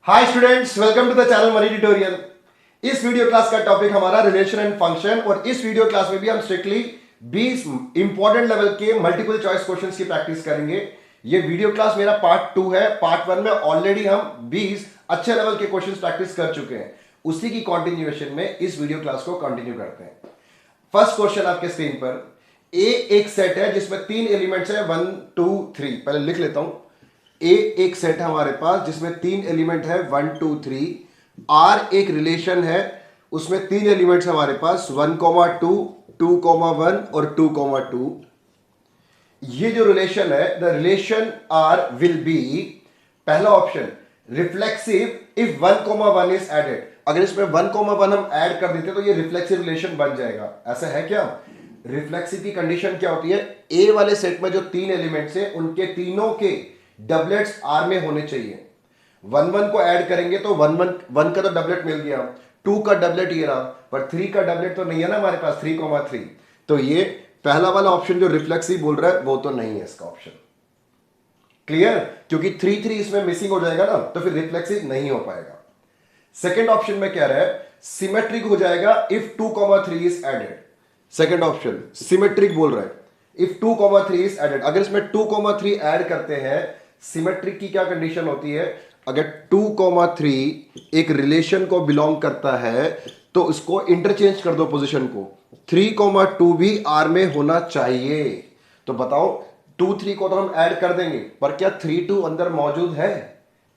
Hi students, welcome to the channel money tutorial. इस video class का topic हमारा relation and function, और इस वीडियो क्लास में भी हम स्ट्रिक्टली 20 इंपॉर्टेंट लेवल के मल्टीपल चॉइस क्वेश्चंस की प्रैक्टिस करेंगे। ये वीडियो क्लास मेरा पार्ट 2 है। पार्ट 1 में ऑलरेडी हम 20 अच्छे लेवल के क्वेश्चंस प्रैक्टिस कर चुके हैं। उसी की कंटिन्यूएशन में इस वीडियो क्लास को कंटिन्यू करते हैं। फर्स्ट क्वेश्चन आपके स्क्रीन पर, ए एक सेट है जिसमें 3 एलिमेंट्स है 1 2 3। पहले लिख लेता हूं। ए एक सेट है हमारे पास जिसमें 3 एलिमेंट है 1 2 3। आर एक रिलेशन है, उसमें 3 एलिमेंट्स हमारे पास 1 2 2 1 और 2 2। ये जो रिलेशन है, the relation R will be, पहला option reflexive if 1 1 is added. अगर इसमें 1 1 हम ऐड कर देते तो ये रिफ्लेक्सिव रिलेशन बन जाएगा। ऐसा है क्या? रिफ्लेक्सिव की कंडीशन क्या होती है? ए वाले सेट में जो 3 एलिमेंट्स हैं उनके तीनों के डबलेट्स आर में होने चाहिए। 1 1 को ऐड करेंगे तो 1 का तो डबलेट मिल गया, 2 का डबलेट ये रहा, पर 3 का डबलेट तो नहीं है ना हमारे पास, 3 3। तो ये पहला वाला ऑप्शन जो रिफ्लेक्सिव बोल रहा है वो तो नहीं है इसका ऑप्शन। क्लियर? क्योंकि 3 3 इसमें मिसिंग हो जाएगा ना, तो फिर रिफ्लेक्सिव नहीं हो पाएगा। सेकेंड ऑप्शन में क्या रहा है? सिमेट्रिक हो जाएगा if 2 3 is added. Second option symmetric बोल रहा है इफ 2 3 इज एडेड। अगर इसमें 2 3 ऐड करते हैं, सिमेट्रिक की क्या कंडीशन होती है? अगर 2 3 एक रिलेशन को बिलोंग करता है तो इसको इंटरचेंज कर दो पोजीशन को, 3 2 भी आर में होना चाहिए। तो बताओ, 2 3 को तो हम ऐड कर देंगे, पर क्या 3 2 अंदर मौजूद है?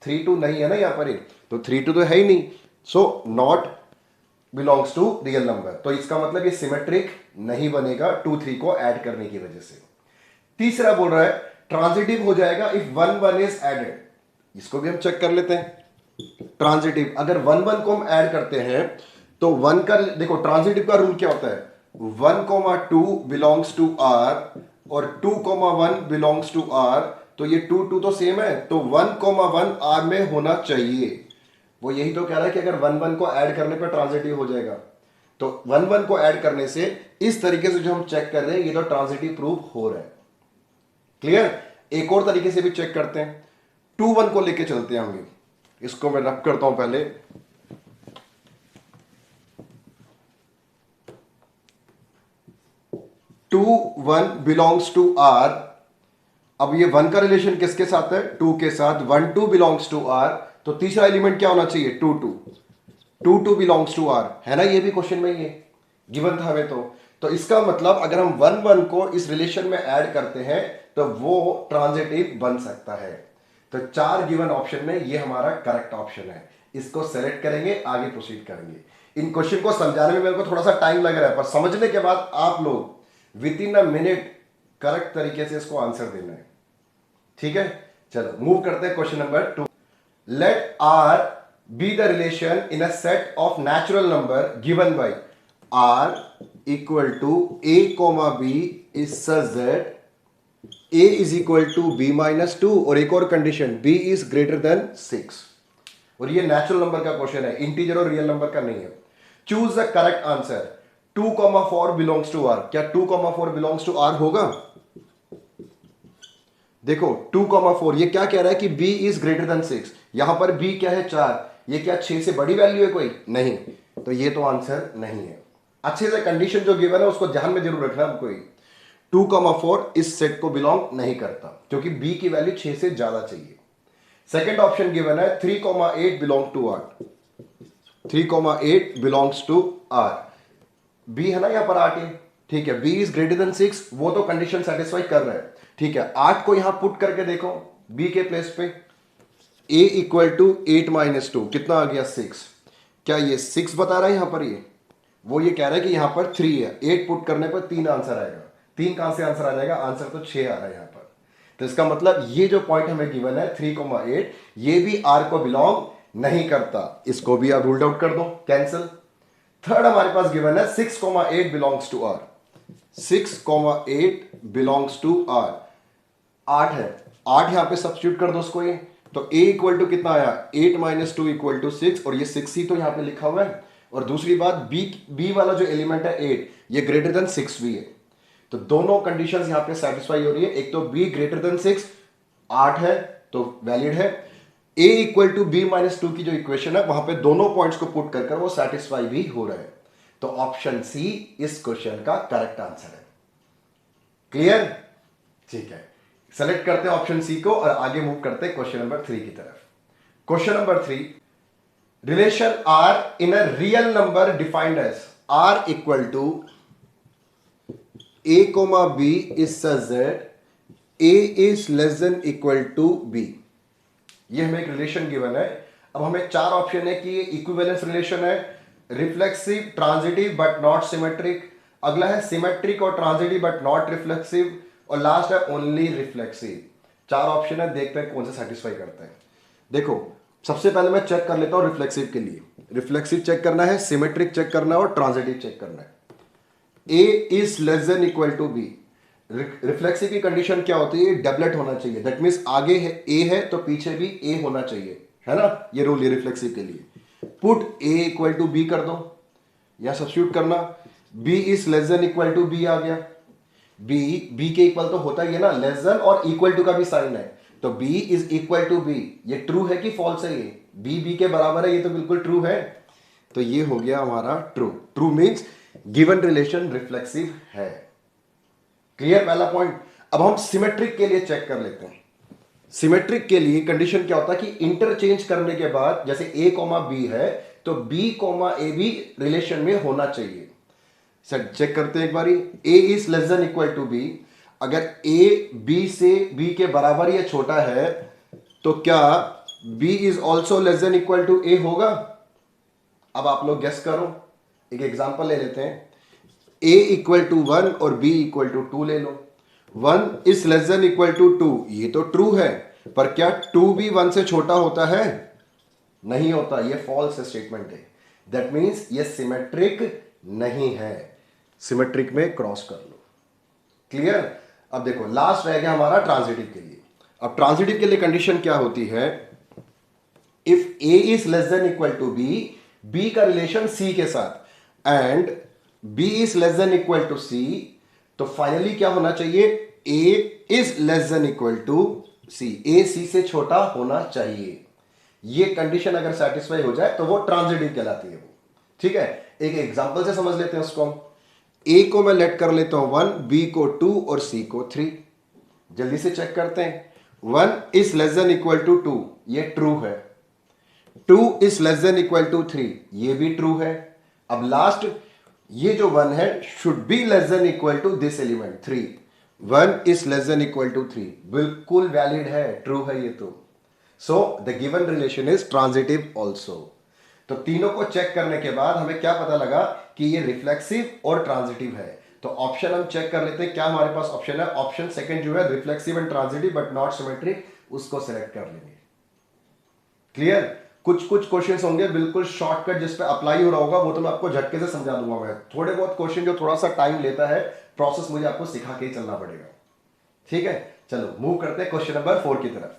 3 2 नहीं है ना यहां पर, तो 3 2 तो है ही नहीं। So not belongs to real number. तो इसका मतलब ये सिमेट्रिक नहीं बनेगा 2 3 को ऐड करने की वजह से। तीसरा बोल रहा है ट्रांजिटिव हो जाएगा इफ 1 1 इज एडेड। इसको भी हम चेक कर लेते हैं। ट्रांजिटिव, अगर 1 1 को हम ऐड करते हैं तो 1 का, देखो ट्रांजिटिव का रूल क्या होता है? 1 2 बिलोंग्स टू आर और 2 1 बिलोंग्स टू आर। तो ये 2 2 तो सेम है, तो 1 1 आर में होना चाहिए। वो यही तो कह रहा है कि अगर 1 1 को ऐड करने पर ट्रांजिटिव हो जाएगा। तो 1 1 को ऐड करने से इस तरीके से जो हम चेक कर रहे हैं ये तो ट्रांजिटिव प्रूफ हो रहा है। क्लियर? एक और तरीके से भी चेक करते हैं। 2 1 को लेके चलते हैं हम भी। इसको मैं रब करता हूं पहले। 2 1 बिलोंग्स टू आर। अब ये 1 का रिलेशन किसके साथ है? 2 के साथ। 1 2 बिलोंग्स टू आर, तो तीसरा एलिमेंट क्या होना चाहिए? 2 2। 2 2 बिलोंग्स टू आर, है ना? ये भी क्वेश्चन में ये गिवन था हमें। तो इसका मतलब अगर हम 1 1 को इस रिलेशन में ऐड करते हैं तो वो ट्रांजिटिव बन सकता है। तो 4 गिवन ऑप्शन में ये हमारा करेक्ट ऑप्शन है। इसको सेलेक्ट करेंगे, आगे प्रोसीड करेंगे। इन क्वेश्चन को समझाने में मेरे को थोड़ा सा टाइम लग रहा है, पर समझने के बाद आप लोग with in a minute correct तरीके से इसको आंसर देना है। ठीक है, चलो मूव करते हैं question number 2। Let R be the relation in a set of natural number given by R equal to A comma B is such that a is equal to B minus 2, और एक और condition b is greater than 6। और ये natural number का question है, integer और real number का नहीं है। Choose the correct answer. 2 4 belongs to r। क्या 2 4 बिलोंग्स टू r होगा? देखो 2 4 ये क्या कह रहा है कि b इज ग्रेटर देन 6। यहां पर b क्या है? 4। ये क्या 6 से बड़ी वैल्यू है कोई? नहीं। तो ये तो आंसर नहीं है। अच्छे से कंडीशन जो गिवन है उसको ध्यान में जरूर रखना। कोई 2 4 इस सेट को बिलोंग नहीं करता, क्योंकि b की वैल्यू 6 से ज्यादा चाहिए। सेकंड ऑप्शन गिवन है 3 8 belong to r। 3 8 belongs to r। b है ना यहां पर 8 है, ठीक है। b इज ग्रेटर देन 6, वो तो कंडीशन सेटिस्फाई कर रहा है, ठीक है। 8 को यहां पुट करके देखो b के प्लेस पे। a इक्वल टू 8 माइनस 2 कितना आ गया? 6। क्या ये 6 बता रहा है यहां पर? वो ये कह रहा है कि यहां पर 3 है। 8 पुट करने पर 3 आंसर आएगा। 3 कहां से आंसर आ जाएगा? आंसर तो 6 आ रहा है यहां पर। तो इसका मतलब ये जो पॉइंट हमें गिवन है 3 8, ये भी आर को बिलोंग नहीं करता। इसको भी आप रूल्ड आउट कर दो, कैंसिल। थर्ड हमारे पास गिवन है 6 8 belongs to R. 6 8 belongs to R. 8 है, 8 यहां पे सब्स्टिट्यूट कर दो उसको। ये तो a इक्वल टू कितना आया? 8 माइनस 2 इक्वल टू 6, और ये 6 ही तो यहां पे लिखा हुआ है। और दूसरी बात, b वाला जो एलिमेंट है 8, ये ग्रेटर देन 6 भी है। तो दोनों कंडीशंस यहां पे सेटिस्फाई हो रही है। एक तो b ग्रेटर देन 6, 8 है तो वैलिड है। A equal to B minus two की जो इक्वेशन है वहां पे दोनों पॉइंट्स को पुट कर वो सेटिस्फाई भी हो रहे हैं। तो ऑप्शन सी इस क्वेश्चन का करेक्ट आंसर है। क्लियर? ठीक है, सेलेक्ट करते हैं ऑप्शन सी को और आगे मूव करते हैं क्वेश्चन नंबर 3 की तरफ। Question number 3, relation R in a real number defined as R equal to a comma b is such that a is less than equal to b। ये हमें एक रिलेशन गिवन है। अब हमें चार ऑप्शन है कि ये इक्विवेलेंस रिलेशन है, reflexive, transitive but not symmetric, अगला है सिमेट्रिक और ट्रांजिटिव बट नॉट रिफ्लेक्सिव, और लास्ट है ओनली रिफ्लेक्सिव। चार ऑप्शन है, देखते हैं कौन से सेटिस्फाई करते हैं। देखो, सबसे पहले मैं चेक कर लेता हूं रिफ्लेक्सिव के लिए। रिफ्लेक्सिव चेक करना है, सिमेट्रिक चेक करना है और ट्रांजिटिव चेक करना है। A is less than equal to B. Reflexive की कंडीशन क्या होती है? डबलेट होना चाहिए। दैट मीन्स आगे है A है तो पीछे भी A होना चाहिए, है ना? ये रूल है रिफ्लेक्सिव के लिए। Put A equal to B कर दो या सब्स्टिट्यूट करना। B is less than equal to B आ गया। B के इक्वल तो होता ही है ना, लेस देन और इक्वल टू का भी साइन है, तो B is equal to B. ये ट्रू है कि फॉल्स है? ये B के बराबर है, ये तो बिल्कुल ट्रू है। तो ये हो गया हमारा true. True means given relation reflexive है। क्लियर? पहला पॉइंट। अब हम सिमेट्रिक के लिए चेक कर लेते हैं। सिमेट्रिक के लिए कंडीशन क्या होता है कि इंटरचेंज करने के बाद जैसे a कॉमा बी है तो b कॉमा ए भी रिलेशन में होना चाहिए। सर चेक करते हैं एक बारी। a is less than equal to b। अगर a b से b के बराबर या छोटा है तो क्या b is also less than equal to a होगा? अब आप लोग गेस करो। एक एग्जांपल ले लेते हैं। a इक्वल टू 1 और b इक्वल टू 2 ले लो। 1 is less than equal to 2, ये तो ट्रू है, पर क्या 2 भी 1 से छोटा होता है? नहीं होता, ये फॉल्स स्टेटमेंट है। दैट मीन्स ये सिमेट्रिक नहीं है। सिमेट्रिक में क्रॉस कर लो। क्लियर? अब देखो, लास्ट रह गया हमारा ट्रांजिटिव के लिए। अब ट्रांजिटिव के लिए कंडीशन क्या होती है? If a is less than equal to b का रिलेशन c के साथ and b is less than equal to c, तो फाइनली क्या होना चाहिए? a is less than equal to c। a c से छोटा होना चाहिए। ये कंडीशन अगर सेटिस्फाई हो जाए तो वो ट्रांजिटिव कहलाती है वो। ठीक है, एक एग्जांपल से समझ लेते हैं उसको। a को मैं लेट कर लेता हूं 1, b को 2 और c को 3। जल्दी से चेक करते हैं। 1 is less than equal to 2, ये ट्रू है। 2 is less than equal to 3, ये भी ट्रू है। अब लास्ट ये जो 1 है should be less than equal to this element 3। 1 is less than equal to 3, बिल्कुल वैलिड है, ट्रू है ये तो। So the given relation is transitive also. तो तीनों को चेक करने के बाद हमें क्या पता लगा कि ये रिफ्लेक्सिव और ट्रांजिटिव है। तो ऑप्शन हम चेक कर लेते हैं। क्या हमारे पास ऑप्शन है? ऑप्शन सेकंड जो है reflexive and transitive but not symmetric, उसको सेलेक्ट कर लेंगे। क्लियर? कुछ कुछ क्वेश्चंस होंगे बिल्कुल शॉर्टकट जिस पे अप्लाई हो रहा होगा, वो तो मैं आपको झटके से समझा दूंगा। मैं थोड़े बहुत क्वेश्चन जो थोड़ा सा टाइम लेता है, प्रोसेस मुझे आपको सिखा के ही चलना पड़ेगा। ठीक है, चलो मूव करते हैं क्वेश्चन नंबर 4 की तरफ।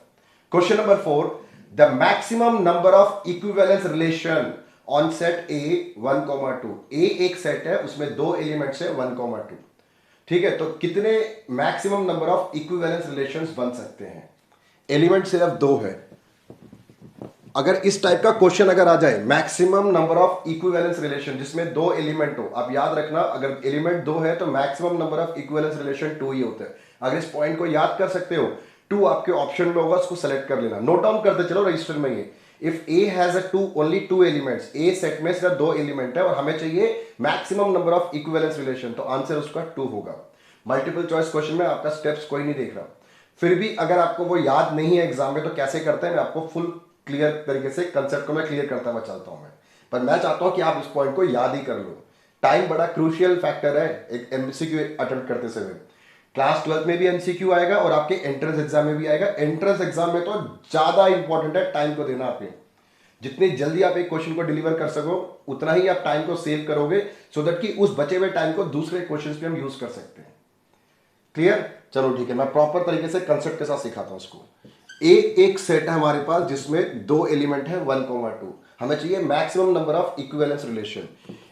Question number 4, the maximum number of equivalence relation on set A 1,2। A एक सेट है, उसमें दो एलिमेंट्स है 1,2। ठीक है, तो कितने maximum number of equivalence relations बन सकते हैं? एलिमेंट सिर्फ दो है। अगर इस टाइप का क्वेश्चन अगर आ जाए, maximum number of equivalence relation जिसमें दो एलिमेंट हो, आप याद रखना अगर एलिमेंट दो है तो maximum number of equivalence relation 2 ही होता है। अगर इस पॉइंट को याद कर सकते हो, 2 आपके ऑप्शन में होगा, उसको सेलेक्ट कर लेना। नोट डाउन करते चलो रजिस्टर में ये। If A has a only 2 elements, A set में सिर्फ 2 एलिमेंट है और हमें चाहिए maximum number of equivalence relation, तो आंसर उसका 2 होगा। मल्टीपल चॉइस क्वेश्चन में आपका स्टेप्स कोई नहीं देख रहा, फिर भी अगर आपको वो याद नहीं है एग्जाम में तो कैसे करते हैं, मैं आपको फुल क्लियर तरीके से कंसेप्ट को मैं क्लियर करता हुआ चलता हूं मैं। पर मैं चाहता हूं कि आप इस पॉइंट को याद ही कर लो। टाइम बड़ा क्रूशियल फैक्टर है एक एमसीक्यू अटेम्प्ट करते समय। क्लास 12 में भी एमसीक्यू आएगा और आपके एंट्रेंस एग्जाम में भी आएगा। एंट्रेंस एग्जाम में तो ज्यादा इंपॉर्टेंट है टाइम को देना। आपके जितनी जल्दी आप एक क्वेश्चन को डिलीवर कर सको उतना ही आप टाइम को सेव करोगे, सो दैट कि उस बचे हुए टाइम को दूसरे क्वेश्चन पे हम यूज कर सकते हैं। क्लियर? चलो ठीक है, मैं प्रॉपर तरीके से कंसेप्ट के साथ सिखाता हूं उसको। एक सेट है हमारे पास जिसमें दो एलिमेंट है 1,2। हमें चाहिए maximum number of equivalence relation.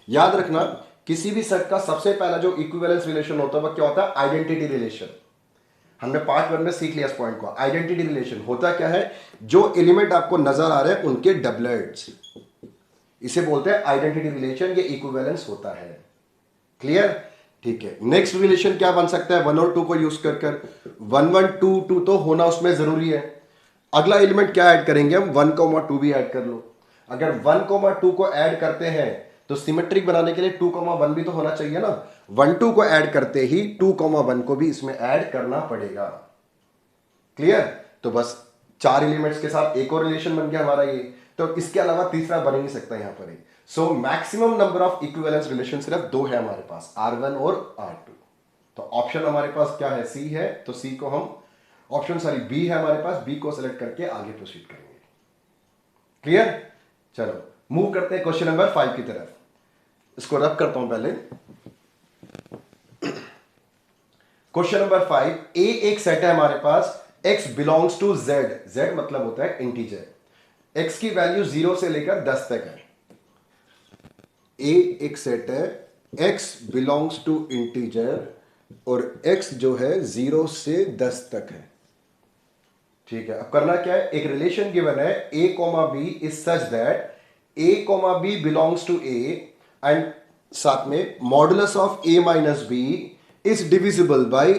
याद रखना किसी भी सेट का सबसे पहला जो इक्विवेलेंस रिलेशन होता है वह क्या होता है? Identity relation. हमने पार्ट 1 में सीख लिया इस पॉइंट को। आइडेंटिटी रिलेशन होता क्या है, जो एलिमेंट आपको नजर आ रहे हैं उनके डबलेट्स, इसे बोलते हैं आइडेंटिटी रिलेशन, ये इक्विवेलेंस होता है। क्लियर? ठीक है। नेक्स्ट रिलेशन क्या बन सकता है 1 और 2 को यूज कर 1 1 2 2 तो होना उसमें जरूरी है। अगला एलिमेंट क्या ऐड करेंगे हम, 1 2 भी ऐड कर लो। अगर 1 2 को ऐड करते हैं तो सिमेट्रिक बनाने के लिए 2 1 भी तो होना चाहिए ना। 1 2 को ऐड करते ही 2 1 को भी इसमें ऐड करना पड़ेगा। क्लियर? तो बस 4 एलिमेंट्स के साथ एक और रिलेशन बन गया हमारा ये, तो इसके अलावा तीसरा बन ही नहीं सकता यहां पर। So maximum number of equivalence relation सिर्फ 2 है हमारे पास, R1 और R2। तो ऑप्शन हमारे पास क्या है, सी है। तो सी को हम बी है हमारे पास, बी को सिलेक्ट करके आगे प्रोसीड करेंगे। क्लियर? चलो मूव करते हैं क्वेश्चन नंबर 5 की तरफ। इसको रब करता हूं पहले। क्वेश्चन नंबर 5, ए एक सेट है हमारे पास, x belongs to z, z मतलब होता है इंटीजर, x की वैल्यू 0 से लेकर 10 तक है। ए एक सेट है, x बिलोंग्स टू इंटीजर और x जो है 0 से 10 तक है। ठीक है, अब करना क्या है, एक रिलेशन गिवन है a b is such that a b belongs to a and साथ में modulus of a minus b is divisible by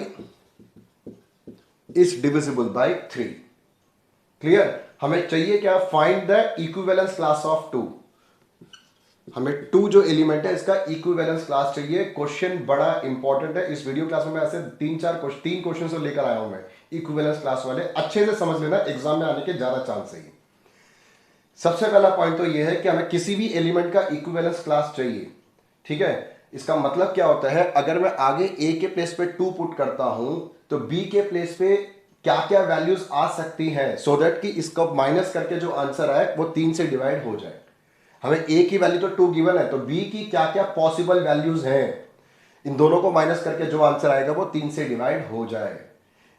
3। Clear? हमें चाहिए क्या, find the equivalence class of 2। हमें 2 जो एलिमेंट है इसका इक्विवेलेंस क्लास चाहिए। क्वेश्चन बड़ा इंपॉर्टेंट है। इस वीडियो क्लास में मैं ऐसे 3 क्वेश्चन से लेकर आया हूं मैं इक्विवेलेंस क्लास वाले, अच्छे से समझ लेना, एग्जाम में आने के ज्यादा चांस है। सबसे पहला पॉइंट तो यह है कि हमें किसी भी एलिमेंट का इक्विवेलेंस क्लास चाहिए। ठीक है, इसका मतलब क्या होता है, अगर मैं आगे ए के प्लेस पे 2 पुट करता हूं तो बी के प्लेस पे क्या क्या वैल्यूज आ सकती हैं, सो दैट कि इसको माइनस करके जो आंसर आए वो 3 से डिवाइड हो जाए। हमें ए की वैल्यू तो 2 गिवन है, तो बी की क्या क्या पॉसिबल वैल्यूज हैं, इन दोनों को माइनस करके जो आंसर आएगा वो 3 से डिवाइड हो जाए।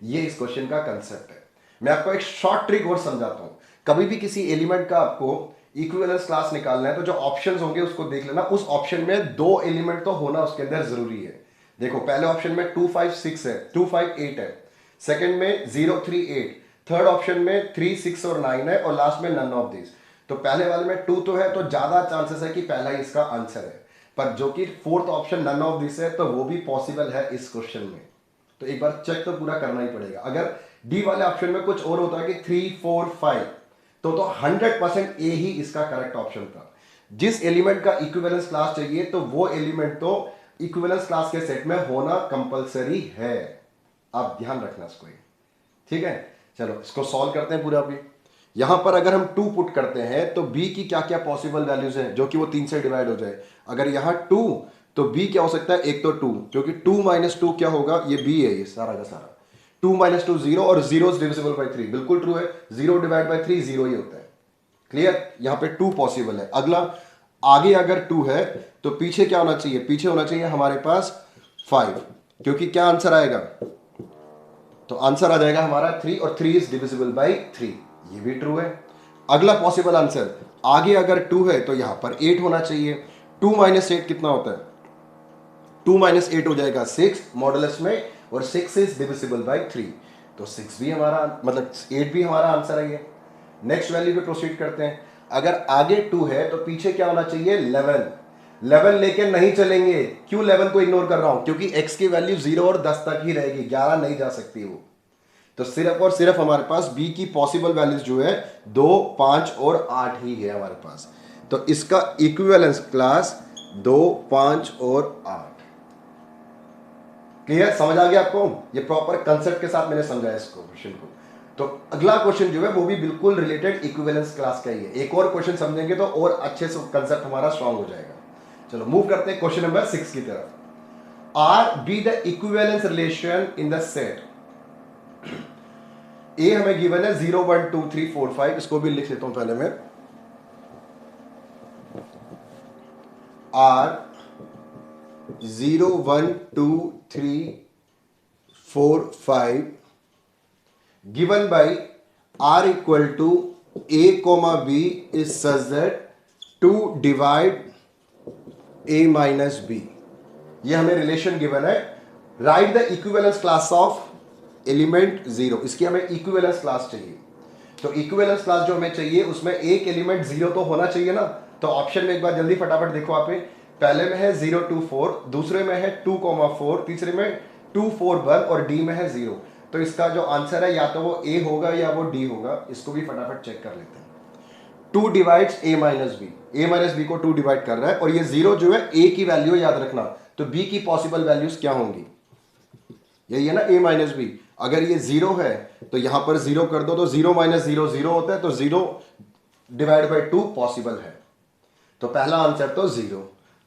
ये इस क्वेश्चन का कंसेप्ट है। मैं आपको एक शॉर्ट ट्रिक और समझाता हूं। कभी भी किसी एलिमेंट का आपको इक्विवेलेंस क्लास निकालना है तो जो ऑप्शंस होंगे उसको देख लेना, उस ऑप्शन में 2 एलिमेंट तो होना उसके अंदर जरूरी है। देखो पहले ऑप्शन में 2 5 6 है, 2 5 8 है, सेकंड में 0 3 8, थर्ड ऑप्शन में 3 6 और 9 है, और लास्ट में नन ऑफ दिस। तो पहले वाले में 2 तो है, तो ज्यादा चांसेस है कि पहला ही इसका आंसर है, पर जो कि fourth option none of this है तो वो भी पॉसिबल है इस क्वेश्चन में। तो एक बार चेक तो पूरा करना ही पड़ेगा। अगर डी वाले ऑप्शन में कुछ और होता है कि 3 4 5, तो 100% ए ही इसका करेक्ट ऑप्शन था। जिस एलिमेंट का इक्विवेलेंस क्लास चाहिए तो वो एलिमेंट तो इक्विवेलेंस क्लास के सेट में होना कंपलसरी है। आप ध्यान रखना इसको। ठीक है, चलो इसको सॉल्व करते हैं पूरा। अभी यहां पर अगर हम 2 पुट करते हैं तो b की क्या क्या पॉसिबल वैल्यूज हैं जो कि वो 3 से डिवाइड हो जाए। अगर यहां 2 तो b क्या हो सकता है, एक तो 2, क्योंकि 2 माइनस 2 क्या होगा, ये b है, ये सारा का सारा 2 माइनस 2 0, और 0 इज डिविजिबल बाय 3, बिल्कुल ट्रू है। 0 डिवाइड बाय 3 0 ही होता है। क्लियर? यहां पे 2 पॉसिबल है। अगला आगे अगर 2 है तो पीछे क्या होना चाहिए, पीछे होना चाहिए हमारे पास 5, क्योंकि क्या आंसर आएगा, तो आंसर आ जाएगा हमारा 3, और 3 इज डिविजिबल बाय 3, ये भी ट्रू है। अगला पॉसिबल आंसर, आगे अगर 2 है तो यहां पर 8 होना चाहिए। 2 माइनस 8 कितना होता है, 2 माइनस 8 हो जाएगा 6 मॉडुलस में, और 6 इज डिविजिबल बाय 3, तो 6 भी हमारा, मतलब 8 भी हमारा आंसर है ये। नेक्स्ट वैल्यू पे प्रोसीड करते हैं। अगर आगे 2 है तो पीछे क्या होना चाहिए, 11 लेके नहीं चलेंगे। क्यों 11 को इग्नोर कर रहा हूं, क्योंकि x की वैल्यू 0 और 10 तक ही रहेगी, 11 नहीं जा सकती वो। तो सिर्फ और सिर्फ हमारे पास b की पॉसिबल वैल्यूज जो है 2 5 और 8 ही है हमारे पास। तो इसका इक्विवेलेंस क्लास 2 5 और 8। क्लियर? समझ आ गया आपको? ये प्रॉपर कंसेप्ट के साथ मैंने समझाया इसको क्वेश्चन को। तो अगला क्वेश्चन जो है वो भी बिल्कुल रिलेटेड इक्विवेलेंस क्लास का ही है। एक और क्वेश्चन समझेंगे तो और अच्छे से कंसेप्ट हमारा स्ट्रांग हो जाएगा। चलो मूव करते हैं क्वेश्चन नंबर 6 की तरफ। R be the equivalence relation in the set. A हमें गिवन है 0 1 2 3 4 5, इसको भी लिख लेता हूं पहले मैं। Are 0 1 2 3 4 5 given by r equal to a comma b is such that to divide a minus b। ये हमें रिलेशन गिवन है। Right the equivalence class of element 0, इसकी हमें इक्विवेलेंस क्लास चाहिए। तो इक्विवेलेंस क्लास जो हमें चाहिए उसमें एक एलिमेंट 0 तो होना चाहिए ना। तो ऑप्शन में एक बार जल्दी फटाफट देखो आप, पहले में है 0 2 4, दूसरे में है 2,4, तीसरे में 2 4 1 और डी में है 0। तो इसका जो आंसर है या तो वो ए होगा या वो डी होगा। इसको भी फटाफट चेक कर लेते हैं। 2 divides a minus b, a minus b को 2 डिवाइड कर रहा है और ये 0 जो है a की वैल्यू याद रखना। तो b की पॉसिबल वैल्यूज क्या होंगी, यही है ना a माइनस बी। अगर ये 0 है तो यहां पर 0 कर दो, तो 0 माइनस 0 0 होता है, तो 0 डिवाइड बाई 2 पॉसिबल है। तो पहला आंसर तो 0।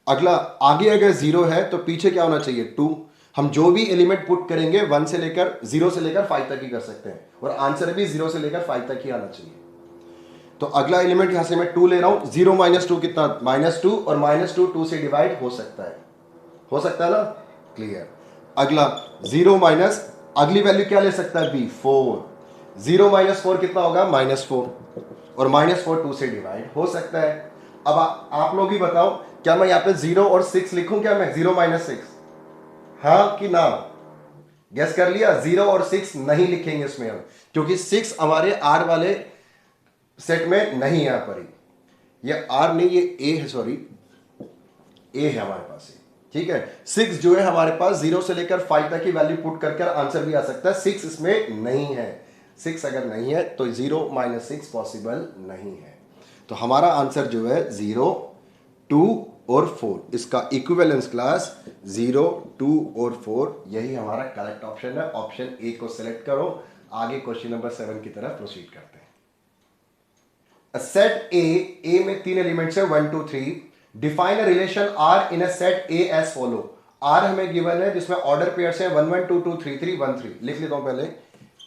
अगला, आगे अगर 0 है तो पीछे क्या होना चाहिए 2। हम जो भी एलिमेंट पुट करेंगे 1 से लेकर 0 से लेकर 5 तक ही कर सकते हैं और आंसर भी 0 से लेकर 5 तक ही आना चाहिए। तो अगला एलिमेंट यहां से मैं 2 ले रहा हूं। 0 माइनस 2 कितना, -2, और -2 2 से डिवाइड हो सकता है ना, क्लियर। अगला 0 माइनस, अगली वैल्यू क्या ले सकता है b, 4। 0 माइनस 4 कितना होगा, -4, और -4 2 से डिवाइड हो सकता है। अब आप लोग ही बताओ, क्या मैं यहां पे 0 और 6 लिखूं, क्या मैं 0 माइनस 6, हाँ कि ना? गेस कर लिया। 0 और 6 नहीं लिखेंगे इसमें हम, क्योंकि 6 हमारे आर वाले सेट में नहीं, यहां पर ही ये आर नहीं, ये ए है, सॉरी ए है हमारे पास, ठीक है। 6 जो है हमारे पास 0 से लेकर 5 तक की वैल्यू पुट करके आंसर भी आ सकता है। 6 इसमें नहीं है। 6 अगर नहीं है तो 0 माइनस 6 पॉसिबल नहीं है। तो हमारा आंसर जो है 0 2 और 4, इसका इक्विवेलेंस क्लास 0 2 और 4, यही हमारा करेक्ट ऑप्शन है। ऑप्शन ए को सिलेक्ट करो। आगे क्वेश्चन नंबर 7 की तरफ प्रोसीड करते हैं। सेट ए में 3 एलिमेंट्स है 1 2 3। Define a relation R in a set A as follow. R हमें गिवन है जिसमें ऑर्डर पेयर्स है 1 1 2 2 3 3 1 3। लिख लेता हूं पहले।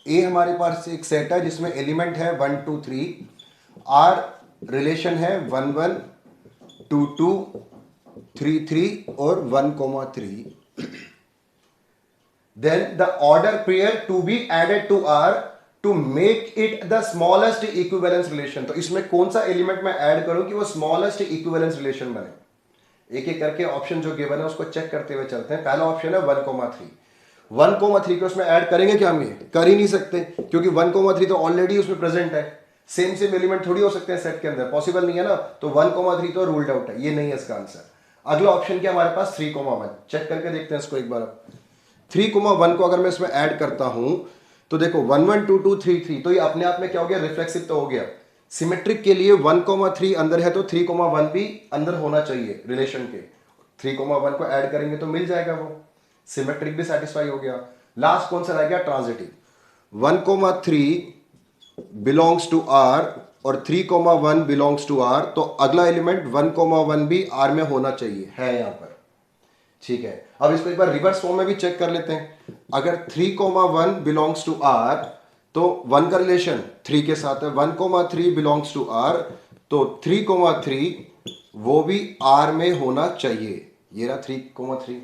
ए हमारे पास एक सेट है जिसमें एलिमेंट है 1 2 3। आर रिलेशन है 1 1 2 2 3 3 और 1,3। then the order pair to be added to R to make it the smallest equivalence relation। तो इसमें कौन सा एलिमेंट मैं ऐड करूं कि वो स्मॉलेस्ट इक्विवेलेंस रिलेशन बने। एक एक करके ऑप्शन जो गिवन है उसको चेक करते हुए चलते हैं। पहला ऑप्शन है 1,3। 1,3 को उसमें ऐड करेंगे क्या हम? ये कर ही नहीं सकते, क्योंकि 1,3 तो ऑलरेडी उसमें प्रेजेंट है। सेम एलिमेंट थोड़ी हो सकते हैं सेट के अंदर, पॉसिबल नहीं है ना। तो 1,3 तो रूल्ड आउट है, ये नहीं है इसका आंसर। अगला ऑप्शन क्या हमारे पास 3,1। चेक करके देखते हैं इसको एक बार। 3,1 को अगर मैं इसमें ऐड करता हूं तो देखो 1 1 2 2 3 3, तो ये अपने आप में क्या हो गया, रिफ्लेक्सिव तो हो गया। सिमेट्रिक के लिए 1,3 अंदर है तो 3,1 भी अंदर होना चाहिए रिलेशन के। 3,1 को ऐड करेंगे तो मिल जाएगा, वो सिमेट्रिक भी सेटिस्फाई हो गया। लास्ट कौन सा रह गया, ट्रांजिटिव। 1,3 बिलोंग्स टू आर और 3,1 बिलोंग्स टू आर, तो अगला एलिमेंट 1,1 भी आर में होना चाहिए, है यहां पर, ठीक है। अब इसको एक बार रिवर्स फॉर्म में भी चेक कर लेते हैं। अगर 3,1 बिलोंग्स टू आर तो 1 का रिलेशन 3 के साथ है। 1,3 बिलोंग्स टू आर तो 3,3 वो भी आर में होना चाहिए। ये रहा 3,3।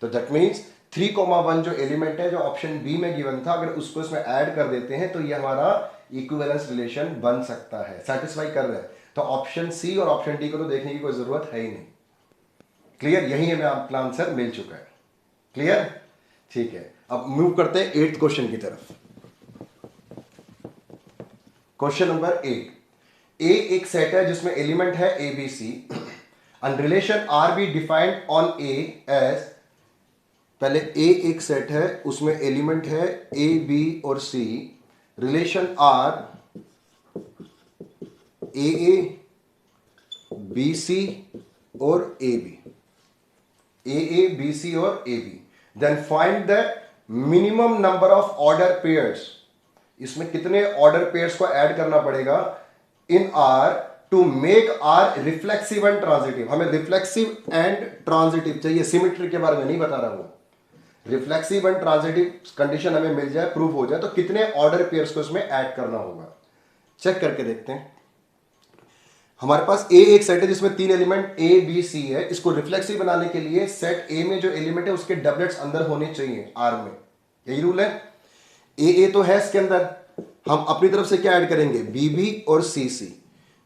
तो दैट मीन्स 3,1 जो एलिमेंट है जो ऑप्शन बी में गिवन था, अगर उसको इसमें ऐड कर देते हैं तो ये हमारा इक्विवेलेंस रिलेशन बन सकता है, सेटिस्फाई कर रहा है। तो ऑप्शन सी और ऑप्शन डी को तो देखने की कोई जरूरत है ही नहीं। क्लियर, यही हमें आपका आंसर मिल चुका है। क्लियर, ठीक है। अब मूव करते हैं 8th क्वेश्चन की तरफ। Question number 8। ए एक सेट है जिसमें एलिमेंट है A B c and relation R be defined on A as. पहले ए एक सेट है, उसमें एलिमेंट है ए बी और C. Relation R A B C और A B, A B C और A B. Then find the minimum number of order pairs. इसमें कितने ऑर्डर पेयर्स को ऐड करना पड़ेगा in R to make R reflexive and transitive. हमें reflexive and transitive चाहिए, symmetry के बारे में नहीं बता रहा हूं। रिफ्लेक्सिव एंड ट्रांजिटिव कंडीशन हमें मिल जाए, प्रूव हो जाए, तो कितने ऑर्डर पेयर्स को इसमें ऐड करना होगा, चेक करके देखते हैं। हमारे पास ए एक सेट है जिसमें 3 एलिमेंट ए बी सी है। इसको रिफ्लेक्सिव बनाने के लिए सेट ए में जो एलिमेंट है उसके डबलेट्स अंदर होने चाहिए आर में, यही रूल है। ए तो है इसके अंदर, हम अपनी तरफ से क्या ऐड करेंगे, बी बी और सी सी।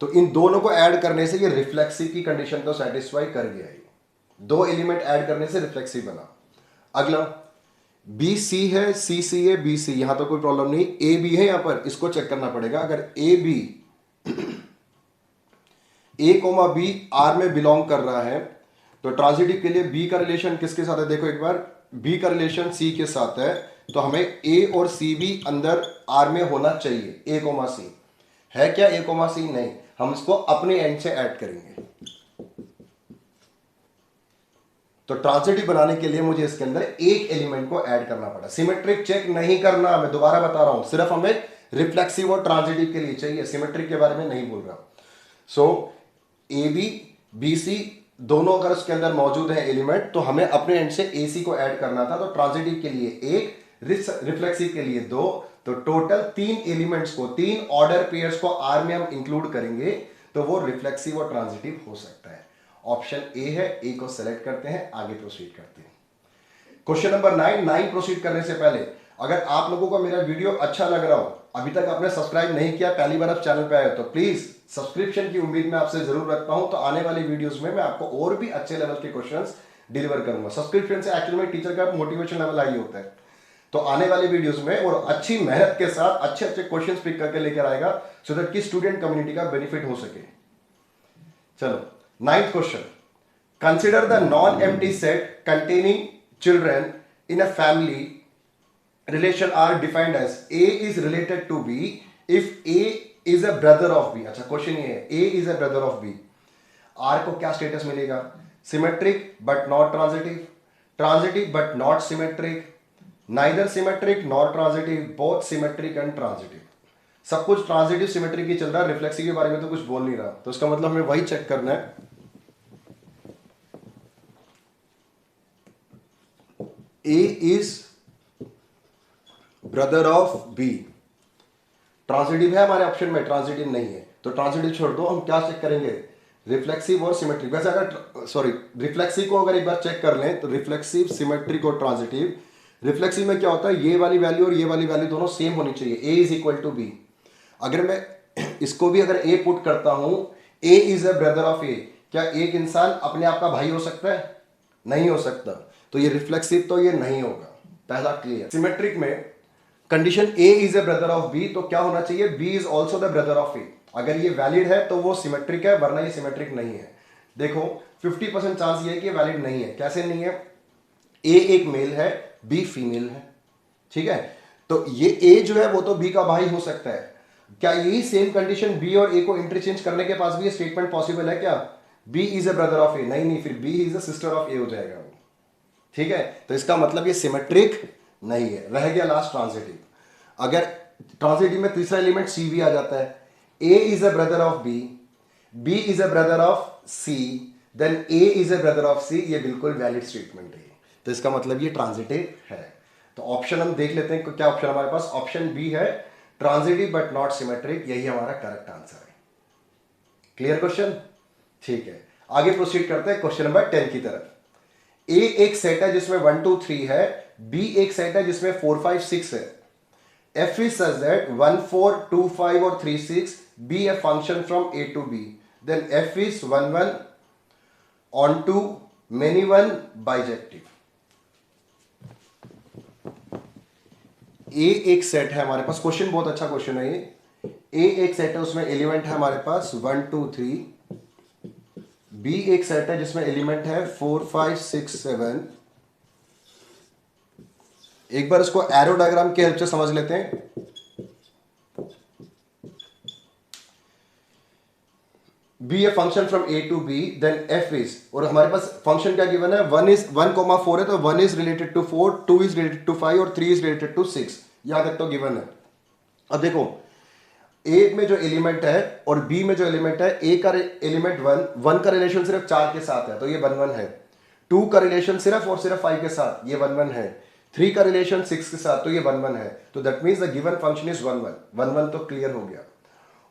तो इन दोनों को ऐड करने से ये रिफ्लेक्सिव की कंडीशन तो सेटिस्फाई कर गया है। 2 एलिमेंट ऐड करने से रिफ्लेक्सिव बना। अगला बी सी है, सी सी है, बी सी, यहां तो कोई प्रॉब्लम नहीं। ए बी है, यहां पर इसको चेक करना पड़ेगा। अगर a B, a comma b R में बिलोंग कर रहा है तो ट्रांजिटिव के लिए बी का रिलेशन किसके साथ है? देखो एक बार, बी का रिलेशन सी के साथ है, तो हमें ए और सी भी अंदर आर में होना चाहिए। ए कोमा सी है क्या? ए कोमा सी नहीं, हम इसको अपने एंड से ऐड करेंगे। तो ट्रांजिटिव बनाने के लिए मुझे इसके अंदर एक एलिमेंट को ऐड करना पड़ा। सिमेट्रिक चेक नहीं करना, मैं दोबारा बता रहा हूं, सिर्फ हमें रिफ्लेक्सिव और ट्रांजिटिव के लिए चाहिए, सिमेट्रिक के बारे में नहीं बोल रहा। सो ए बी बी सी दोनों अगर उसके अंदर मौजूद है एलिमेंट, तो हमें अपने एंड से ए सी को ऐड करना था। तो ट्रांजिटिव के लिए एक, रिफ्लेक्सिव के लिए दो, तो टोटल 3 एलिमेंट्स को, 3 ऑर्डर पेयर्स को आर में हम इंक्लूड करेंगे, तो वो रिफ्लेक्सिव और ट्रांजिटिव हो सकता है। ऑप्शन ए है, ए को सेलेक्ट करते हैं, आगे प्रोसीड करते हैं। क्वेश्चन नंबर 9 प्रोसीड करने से पहले, अगर आप लोगों को मेरा वीडियो अच्छा लग रहा हो, अभी तक आपने सब्सक्राइब नहीं किया, पहली बार आप चैनल पे आए, तो प्लीज सब्सक्रिप्शन की उम्मीद मैं आपसे जरूर रखता हूं। तो आने वाली वीडियोस में मैं आपको और भी अच्छे लेवल के क्वेश्चंस डिलीवर करूंगा। सब्सक्रिप्शन से एक्चुअली में टीचर का मोटिवेशन लेवल हाई होता है। तो आने वाली वीडियोस में और अच्छी मेहनत के साथ अच्छे अच्छे क्वेश्चंस पिक करके लेकर आएगा, सो दैट कि स्टूडेंट कम्युनिटी का बेनिफिट हो सके। चलो 9th question, consider the non empty set containing children in a family relation are defined as A is related to B if A is a brother of B। अच्छा question ये है, A is a brother of B, R को क्या status मिलेगा? Symmetric but not transitive, transitive but not symmetric, neither symmetric not transitive, both symmetric and transitive. सब कुछ transitive symmetric ही चल रहा है, रिफ्लेक्सिव के बारे में तो कुछ बोल नहीं रहा। तो इसका मतलब हमें वही चेक करना है, A is brother of b. Transitive है हमारे ऑप्शन में, ट्रांजिटिव नहीं है, तो ट्रांजिटिव छोड़ दो। हम क्या चेक करेंगे? रिफ्लेक्सिव और सिमेट्रिक। वैसे अगर रिफ्लेक्सिव को अगर एक बार चेक कर लें तो रिफ्लेक्सिव, सिमेट्रिक और ट्रांजिटिव। रिफ्लेक्सिव में क्या होता है, ये वाली वैल्यू और ये वाली वैल्यू दोनों सेम होनी चाहिए। ए इज इक्वल टू बी। अगर मैं इसको भी अगर ए पुट करता हूं, ए इज अ ब्रदर ऑफ ए, क्या एक इंसान अपने आप का भाई हो सकता है? नहीं हो सकता। तो ये रिफ्लेक्सिव तो ये नहीं होगा, पहला क्लियर। सिमेट्रिक में condition A is a brother of B, तो क्या होना चाहिए? B is also the brother of A. अगर ये वैलिड है तो वो सिमेट्रिक है, वरना ये सिमेट्रिक नहीं है। देखो 50% चांस ये है कि ये वैलिड नहीं है। कैसे नहीं है? ए एक मेल है, बी फीमेल है, ठीक है, तो ये ए जो है वो तो बी का भाई हो सकता है। क्या यही सेम कंडीशन बी और ए को इंटरचेंज करने के पास भी ये स्टेटमेंट पॉसिबल है क्या? B is a brother of A, नहीं, फिर B is a sister of A हो जाएगा वो, ठीक है। तो इसका मतलब ये सिमेट्रिक नहीं है। रह गया लास्ट ट्रांजिटिव। अगर ट्रांजिटिव में तीसरा एलिमेंट सी भी आ जाता है, A is a brother of B, B is a brother of C, then A is a brother of C, ये बिल्कुल वैलिड स्टेटमेंट है। तो इसका मतलब ये ट्रांजिटिव है। तो ऑप्शन हम देख लेते हैं, क्या ऑप्शन हमारे पास? ऑप्शन बी है, ट्रांजिटिव बट नॉट सिमेट्रिक, यही हमारा करेक्ट आंसर है। Clear question? ठीक है, आगे प्रोसीड करते हैं क्वेश्चन नंबर 10 की तरफ। ए एक सेट है जिसमें 1 2 3 है, बी एक सेट है जिसमें 4 5 6 है। F is such that 1 4 2 5 और 3 6 be a function from A to B, then F is 1 1 on to many 1 bijective। ए एक सेट है हमारे पास, क्वेश्चन बहुत अच्छा क्वेश्चन है ये। ए एक सेट है, उसमें एलिमेंट है हमारे पास 1 2 3। बी एक सेट है जिसमें एलिमेंट है 4 5 6 7। एक बार इसको एरो डायग्राम के हेल्प से समझ लेते हैं। Be a function from A to B, then f is, और हमारे पास फंक्शन क्या गिवन है? 1,4 है, तो 1 is related to 4, 2 is related to 5 और 3 इज रिलेटेड टू 6। यहां तक तो गिवन है। अब देखो ए में जो एलिमेंट है और बी में जो एलिमेंट है, ए का एलिमेंट 1 का रिलेशन सिर्फ 4 के साथ है, तो ये 1 1 है। 2 का रिलेशन सिर्फ और सिर्फ 5 के साथ, ये 1 1 है। 3 का रिलेशन 6 के साथ, तो ये 1 1 है। तो that means the given function is 1 1। 1 1 तो क्लियर हो गया।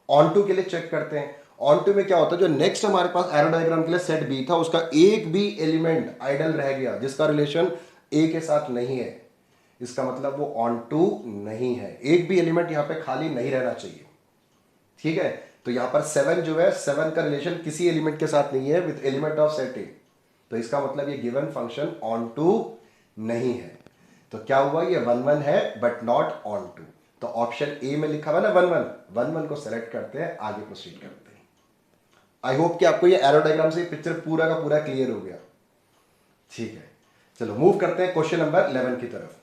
ऑन टू के लिए चेक करते हैं। ऑन टू में क्या होता है? जो नेक्स्ट हमारे पास एरो डायग्राम के लिए सेट बी था, उसका एक भी एलिमेंट आइडल रह गया जिसका रिलेशन ए के साथ नहीं है, इसका मतलब वो ऑन टू नहीं है। एक भी एलिमेंट यहां पे खाली नहीं रहना चाहिए, ठीक है। तो यहां पर 7 जो है, 7 का रिलेशन किसी एलिमेंट के साथ नहीं है विद एलिमेंट ऑफ सेट ए, तो इसका मतलब ये गिवन फंक्शन ऑन टू नहीं है। तो क्या हुआ, ये 1 1 है बट नॉट ऑन टू। तो ऑप्शन ए में लिखा हुआ ना 1 1 1 1 को सेलेक्ट करते हैं, आगे प्रोसीड करते हैं। आई होप कि आपको ये एरो डायग्राम से पिक्चर पूरा का पूरा क्लियर हो गया। ठीक है, चलो मूव करते हैं क्वेश्चन नंबर 11 की तरफ।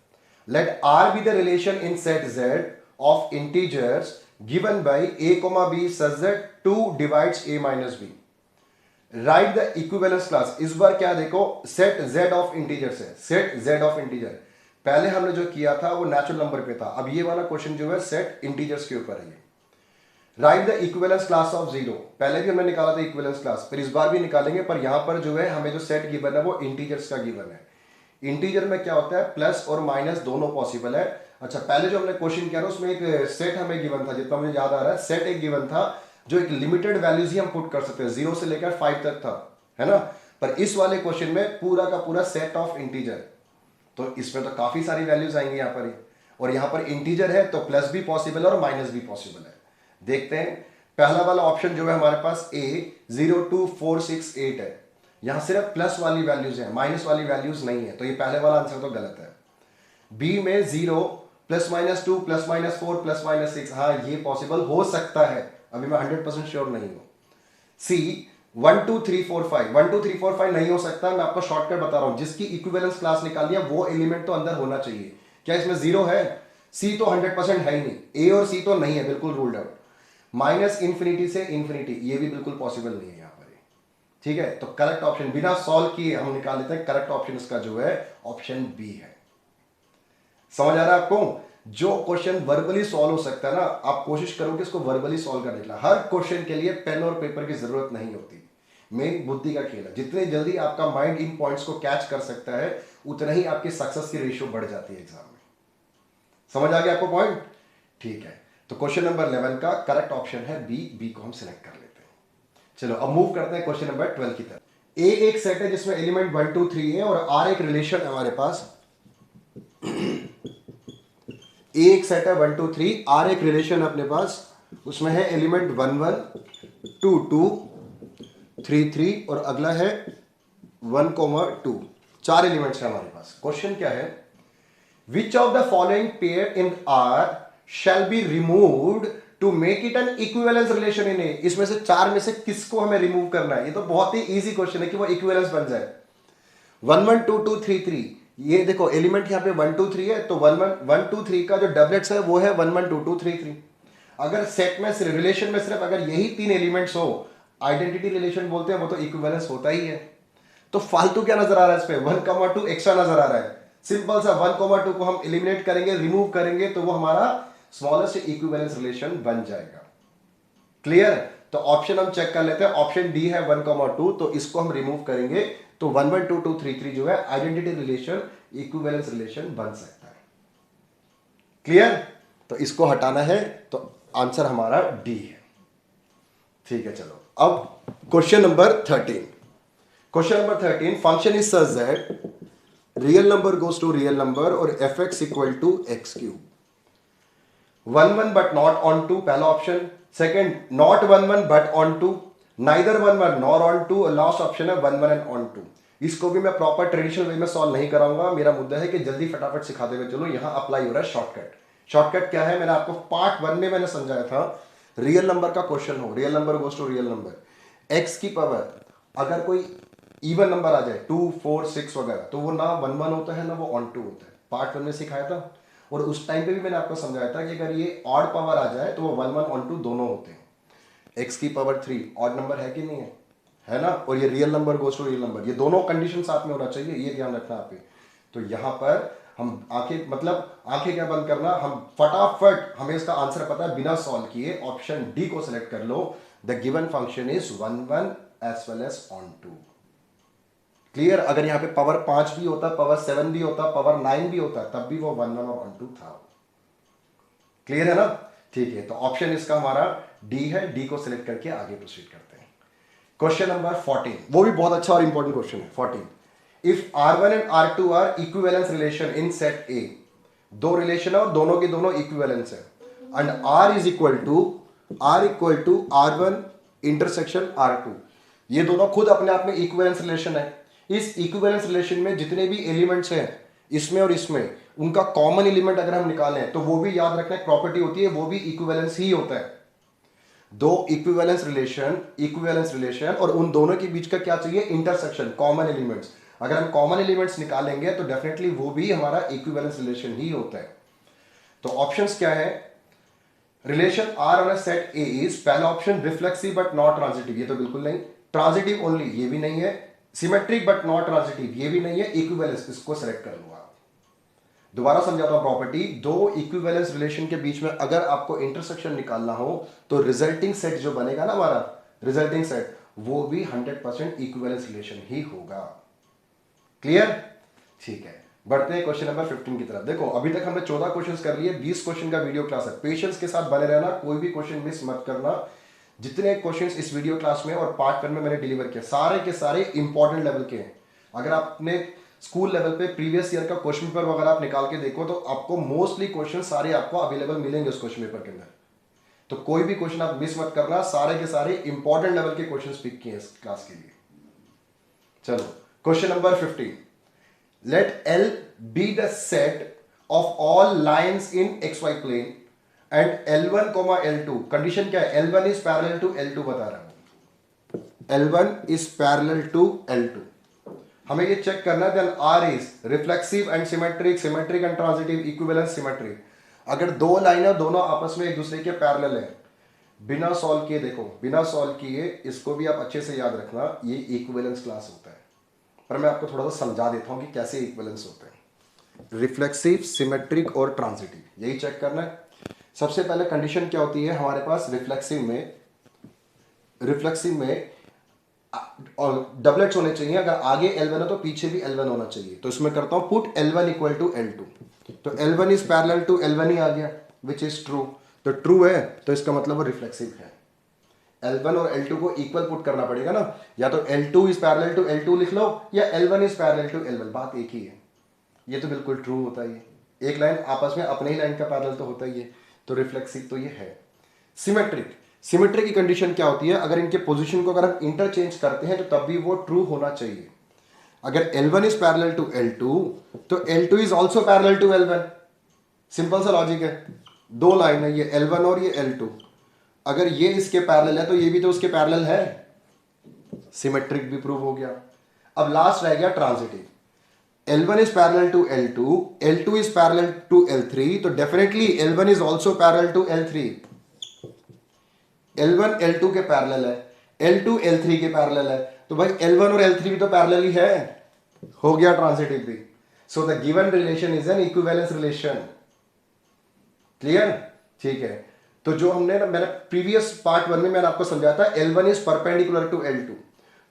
Let R be the relation in set Z of integers given by a, b such that 2 divides a minus b. Write the equivalence class. इस बार क्या देखो, सेट z ऑफ इंटीजर्स है, set z of integer. पहले हमने जो किया था वो नेचुरल नंबर पे था, अब ये वाला क्वेश्चन जो है सेट इंटीजर्स के ऊपर है। Right the equivalence class of zero, पहले भी हमने निकाला था इक्विवेलेंस क्लास, फिर इस बार भी निकालेंगे, पर यहां पर जो है हमें जो सेट गिवन है वो इंटीजर्स का गिवन है। इंटीजर में क्या होता है, प्लस और माइनस दोनों पॉसिबल है। अच्छा, पहले जो हमने क्वेश्चन किया था उसमें एक सेट हमें गिवन था, जितना मुझे याद आ रहा है, सेट एक गिवन था जो एक लिमिटेड वैल्यूज ही हम पुट कर सकते हैं, 0 से लेकर 5 तक था, है ना। पर इस वाले क्वेश्चन में पूरा का पूरा सेट ऑफ इंटीजर, तो इसमें तो काफी सारी वैल्यूज आएंगी यहाँ पर, और यहाँ पर इंटीजर है तो प्लस भी पॉसिबल है और माइनस भी पॉसिबल है। देखते हैं, पहला वाला ऑप्शन जो है हमारे पास ए 0 2 4 6 8 है, यहां सिर्फ प्लस वाली वैल्यूज है, माइनस वाली वैल्यूज नहीं है, तो ये पहले वाला आंसर तो गलत है। बी में 0 plus minus 2 plus minus 4 plus minus 6, हाँ ये पॉसिबल हो सकता है, अभी मैं 100% श्योर नहीं हूं। सी 1 2 3 4 5, 1 2 3 4 5 नहीं हो सकता, मैं आपको शॉर्टकट बता रहा हूं, जिसकी इक्विवेलेंस क्लास निकालनी है वो एलिमेंट तो अंदर होना चाहिए। क्या इसमें 0 है? सी तो 100% है ही नहीं, ए और सी तो नहीं है, बिल्कुल रूल्ड आउट। माइनस इंफिनिटी से इंफिनिटी, ये भी बिल्कुल पॉसिबल नहीं है यहाँ पर। ठीक है, तो करेक्ट ऑप्शन बिना सॉल्व किए हम निकाल लेते हैं, करेक्ट ऑप्शन इसका जो है ऑप्शन बी है। समझ आ रहा है आपको? जो क्वेश्चन वर्बली सॉल्व हो सकता है ना, आप कोशिश करो कि इसको वर्बली सॉल्व करने के लिए। हर क्वेश्चन के लिए पेन और पेपर की जरूरत नहीं होती, मेन बुद्धि का खेल है। जितने जल्दी आपका माइंड इन पॉइंट्स को कैच कर सकता है, उतना ही आपकी सक्सेस की रेशियो बढ़ जाती है एग्जाम में। समझ आ गया आपको पॉइंट? ठीक है, तो क्वेश्चन नंबर 11 का करेक्ट ऑप्शन है बी, बी को हम सिलेक्ट कर लेते हैं। चलो अब मूव करते हैं क्वेश्चन नंबर 12 की तरफ। ए एक सेट है जिसमें एलिमेंट 1 2 3 है, और आर एक रिलेशन है हमारे पास। ए एक सेट है 1 2 3, आर एक रिलेशन है अपने पास, उसमें है एलिमेंट 1 1 2 2 3 3 और अगला है 1 2, 4 एलिमेंट्स है हमारे पास। क्वेश्चन क्या है, which of the following pair in are shall be removed to make it an equivalence relation in A। इसमें से 4 में से किसको हमें रिमूव करना है? ये तो बहुत ही इजी क्वेश्चन है कि वो इक्विवेलेंस बन जाए। 1 1 2 2 3 3, ये देखो एलिमेंट यहाँ पे 1 2 3 है, तो 1 1 2 3 का जो डबलेट्स है वो है 1 1 2 2 3 3। अगर सेट में सिर्फ रिलेशन में सिर्फ अगर यही 3 एलिमेंट्स हो, आइडेंटिटी रिलेशन बोलते हैं, वो तो इक्विवेलेंस होता ही है। तो फालतू क्या नजर आ रहा है इस पे? 1 2 एक्स्ट्रा नजर आ रहा है। सिंपल सा 1 2 को हम एलिमिनेट करेंगे, रिमूव करेंगे, तो वो हमारा स्मॉलेस्ट इक्विवेलेंस रिलेशन बन जाएगा। क्लियर? तो ऑप्शन हम चेक कर लेते हैं, ऑप्शन डी है 1 2, तो इसको हम रिमूव करेंगे, तो 1 1 2 2 3 3 जो है आइडेंटिटी रिलेशन इक्विवेलेंस रिलेशन बन सकता है। क्लियर? तो इसको हटाना है, तो आंसर हमारा डी है। ठीक है, चलो अब question number 13। Question number 13, function is such that real number goes to real number और f x equal to x cube. 1 1 but not on 2, पहला ऑप्शन। Second, not 1 1 but on 2, neither 1 1 nor on 2, और last option है 1 1 and on 2। इसको भी मैं proper traditional way में solve नहीं कराऊंगा, मेरा मुद्दा है कि जल्दी फटाफट सिखाते हुए चलो। यहां अप्लाई हो रहा है शॉर्टकट। शॉर्टकट क्या है? मैंने आपको पार्ट 1 में मैंने समझाया था, रियल नंबर का क्वेश्चन हो, real number goes to real number, x की पावर अगर कोई इवन नंबर आ जाए 2 4 6 वगैरह, तो वो ना 1 1 होता है ना वो ऑन 2 होता है। पार्ट 1 में सिखाया था, और उस टाइम पे भी मैंने आपको समझाया था कि अगर ये ऑड पावर आ जाए तो वो 1 1 ऑन 2 दोनों होते हैं। एक्स की पावर 3 ऑड नंबर है कि नहीं है? है ना। और ये real number goes to real number, ये दोनों कंडीशन साथ में होना चाहिए, ये ध्यान रखना आप। तो यहां पर हम आंखें, मतलब आंखें क्या बंद करना, हम फटाफट, हमें इसका आंसर पता है बिना सॉल्व किए, ऑप्शन डी को सिलेक्ट कर लो। The given function is 1 1 as well as on 2। Clear? अगर यहां पे पावर 5 भी होता, पावर 7 भी होता, पावर 9 भी होता, तब भी वो 1 1 और ऑन 2 था। क्लियर है ना? ठीक है, तो ऑप्शन इसका हमारा डी है, डी को सिलेक्ट करके आगे प्रोसीड करते हैं। क्वेश्चन नंबर 14, वो भी बहुत अच्छा और इंपॉर्टेंट क्वेश्चन है। 14, if R1 and R2 are equivalence relation in set A, दो रिलेशन है और दोनों के दोनों इक्विवेलेंस है, and R is equal to R1 intersection R2, ये दोनों खुद अपने आप में इक्विवेलेंस रिलेशन है। इस इक्विवेलेंस रिलेशन में जितने भी एलिमेंट्स हैं इसमें और इसमें, उनका कॉमन एलिमेंट अगर हम निकालें तो वो भी याद रखना एक प्रॉपर्टी होती है, वो भी इक्विवेलेंस ही होता है। दो इक्विवेलेंस रिलेशन और उन दोनों के बीच का क्या चाहिए, इंटरसेक्शन, कॉमन एलिमेंट्स। अगर हम कॉमन एलिमेंट्स निकालेंगे तो डेफिनेटली वो भी हमारा इक्विवेलेंस रिलेशन ही होता है। तो ऑप्शंस क्या है, relation R on a set A is, पहला option reflexive but not transitive, ये तो बिल्कुल नहीं, ट्रांजिटिव ओनली, ये भी नहीं है, सिमेट्रिक बट नॉट ट्रांजिटिव, ये भी नहीं है, इक्विवेलेंस, इसको सेलेक्ट कर लो आप। दोबारा समझाता हूं प्रॉपर्टी, दो इक्विवेलेंस रिलेशन के बीच में अगर आपको इंटरसेक्शन निकालना हो तो रिजल्टिंग सेट जो बनेगा ना हमारा रिजल्टिंग सेट, वो भी 100% इक्विवेलेंस रिलेशन ही होगा। क्लियर? ठीक है, बढ़ते हैं क्वेश्चन नंबर 15 की तरफ। देखो अभी तक हमने 14 क्वेश्चंस कर लिए, 20 क्वेश्चन का वीडियो क्लास है, पेशेंस के साथ बने रहना, कोई भी क्वेश्चन मिस मत करना। जितने क्वेश्चंस इस वीडियो क्लास में और पार्ट 1 में मैंने डिलीवर किए सारे के सारे इंपॉर्टेंट लेवल के हैं। अगर आपने स्कूल लेवल पे प्रीवियस ईयर का क्वेश्चन पेपर वगैरह आप निकाल के देखो तो आपको मोस्टली क्वेश्चन सारे आपको अवेलेबल मिलेंगे उस क्वेश्चन पेपर के अंदर। तो कोई भी क्वेश्चन आप मिस मत करना, सारे के सारे इंपॉर्टेंट लेवल के क्वेश्चन पिक किए इस क्लास के लिए। चलो question number 15, let l be the set of all lines in XY plane and L1, L2, condition क्या है, L1 is parallel to L2 बता रहा हूं, L1 is parallel to L2। हमें ये चेक करना है, then R is reflexive and symmetric and transitive, equivalence, symmetric. अगर दो लाइनें दोनों आपस में एक दूसरे के पैरेलल है, बिना सॉल्व किए, देखो बिना सॉल्व किए, इसको भी आप अच्छे से याद रखना, ये इक्विवेलेंस क्लास होता है। पर मैं आपको थोड़ा सा समझा देता हूं कि कैसे इक्विवेलेंस होते हैं। रिफ्लेक्सिव, सिमेट्रिक और ट्रांजिटिव, यही चेक करना है। सबसे पहले कंडीशन क्या होती है हमारे पास रिफ्लेक्सिव में और डबलेट्स होने चाहिए, अगर आगे L1 है तो पीछे भी L1 होना चाहिए। तो इसमें करता हूं put L1 equal to L2, तो L1 is parallel to L1 ही आ गया, विच इज ट्रू। तो ट्रू है तो इसका मतलब वो रिफ्लेक्सिव है। L1 और L2 को इक्वल पुट करना पड़ेगा ना, या तो L2 is parallel to L2 लिख लो या L1 is parallel to L1, बात एक ही है। ये तो बिल्कुल ट्रू होता है, एक लाइन आपस में अपने ही लाइन का पैरेलल तो होता ही है, तो रिफ्लेक्सिव तो ये है। सिमेट्रिक की कंडीशन क्या होती है, अगर इनके पोजीशन को अगर हम इंटरचेंज करते हैं तो तब भी वो ट्रू होना चाहिए। अगर L1 is parallel to L2 तो L2 is also parallel to L1, simple सा लॉजिक है। दो लाइन है, ये L1 और ये L2, अगर ये इसके पैरेलल है तो ये भी तो उसके पैरेलल है, सिमेट्रिक भी प्रूव हो गया। अब लास्ट रह गया transitive, L1 is parallel to L2, L2 is parallel to L3, तो definitely L1 is also parallel to L3। L1 L2 के पैरेलल है, L2 L3 के पैरेलल है, तो भाई L1 और L3 भी तो पैरेलल ही है, हो गया ट्रांजिटिव भी। सो the given relation is an equivalence relation. Clear? ठीक है, तो जो हमने मैंने प्रीवियस पार्ट 1 में मैंने आपको समझाया था, L1 is perpendicular to L2,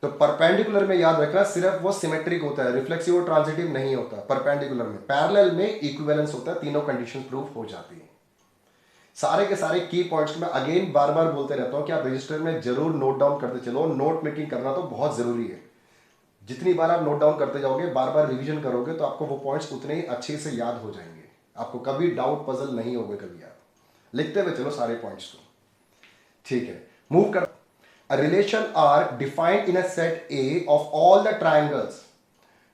तो परपेंडिकुलर में याद रखना सिर्फ वो सिमेट्रिक होता है, रिफ्लेक्सिव और ट्रांजिटिव नहीं होता परपेंडिकुलर में। पैरेलल में इक्विवेलेंस होता है, तीनों कंडीशंस प्रूफ हो जाती है। सारे के सारे की पॉइंट्स में अगेन बार बार बोलते रहता हूं कि आप रजिस्टर में जरूर नोट डाउन करते चलो, नोट मेकिंग करना तो बहुत जरूरी है। जितनी बार आप नोट डाउन करते जाओगे, बार बार रिविजन करोगे, तो आपको वो पॉइंट्स उतने ही अच्छे से याद हो जाएंगे, आपको कभी डाउट पजल नहीं होगे, कभी आप लिखते हुए चलो सारे पॉइंट्स को। ठीक है, मूव कर। A relation R defined in a set A of all the triangles,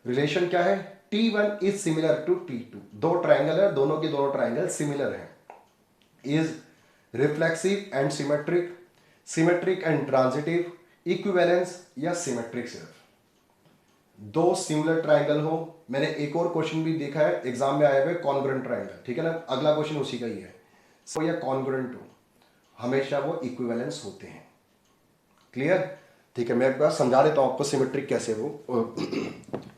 relation क्या है, T1 is similar to T2, दो ट्राइंगल है, दोनों के दोनों ट्राइंगल सिमिलर हैं, is reflexive and symmetric and transitive, equivalence या सिमेट्रिक। सिर्फ दो सिमिलर ट्राइंगल हो, मैंने एक और क्वेश्चन भी देखा है एग्जाम में आए हुए, कॉन्ग्रुएंट ट्राइंगल, ठीक है ना, अगला क्वेश्चन उसी का ही है। सो या कॉन्ग्रुएंट हो, हमेशा वो इक्विवेलेंस होते हैं। क्लियर? ठीक है, मैं एक बार समझा देता हूं आपको सिमेट्रिक कैसे, वो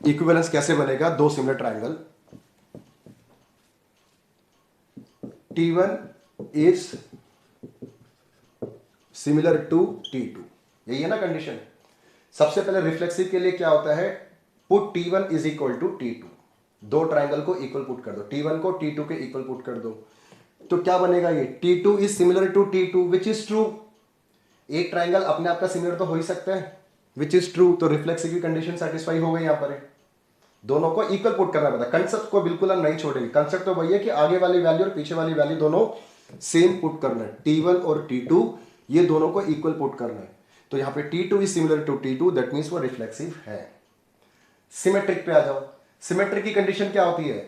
इक्विवेलेंस कैसे बनेगा। दो similar triangle, T1 is similar to T2, यही है ना कंडीशन। सबसे पहले रिफ्लेक्सिव के लिए क्या होता है, put T1 is equal to T2, दो ट्राइंगल को इक्वल पुट कर दो, T1 को T2 के इक्वल पुट कर दो, तो क्या बनेगा, ये T2 is similar to T2 which is true. एक ट्राइंगल अपने आप का सिमिलर तो हो ही सकता है, विच इज ट्रू, तो रिफ्लेक्सिव की कंडीशन सेटिस्फाई हो गई। यहां पर दोनों को इक्वल पुट करना पड़ता है, कंसेप्ट को बिल्कुल हम नहीं छोड़ेंगे। कंसेप्ट तो वही है कि आगे वाली वैल्यू और पीछे वाली वैल्यू दोनों सेम पुट करना है, T1 और T2 ये दोनों को इक्वल पुट करना है। तो यहां पे T2 is similar to T2, that means वो रिफ्लेक्सिव है। सिमेट्रिक पे आ जाओ, सिमेट्रिक की कंडीशन क्या होती है,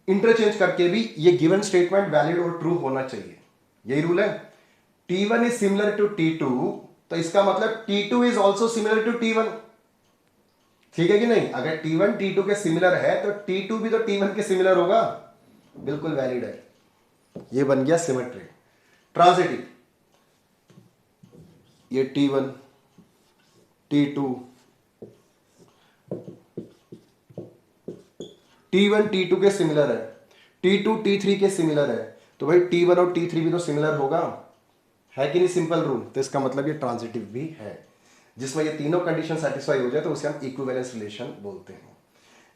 इंटरचेंज करके भी ये गिवन स्टेटमेंट वैलिड और ट्रू होना चाहिए, यही रूल है। T1 is similar to T2, तो इसका मतलब T2 is also similar to T1, ठीक है कि नहीं? अगर T1 T2 के सिमिलर है तो T2 भी तो T1 के सिमिलर होगा, बिल्कुल वैलिड है। ये बन गया सिमेट्रिक। ट्रांजिटिव, ये T1 T2 T1 T2 के सिमिलर है, T2 T3 के सिमिलर है, तो भाई T1 और T3 भी तो सिमिलर होगा, है कि नहीं? Simple rule. तो इसका मतलब ये ट्रांजिटिव भी है, जिसमें ये तीनों कंडीशन सेटिस्फाई हो जाए तो उसे हम इक्विवेलेंस रिलेशन बोलते हैं।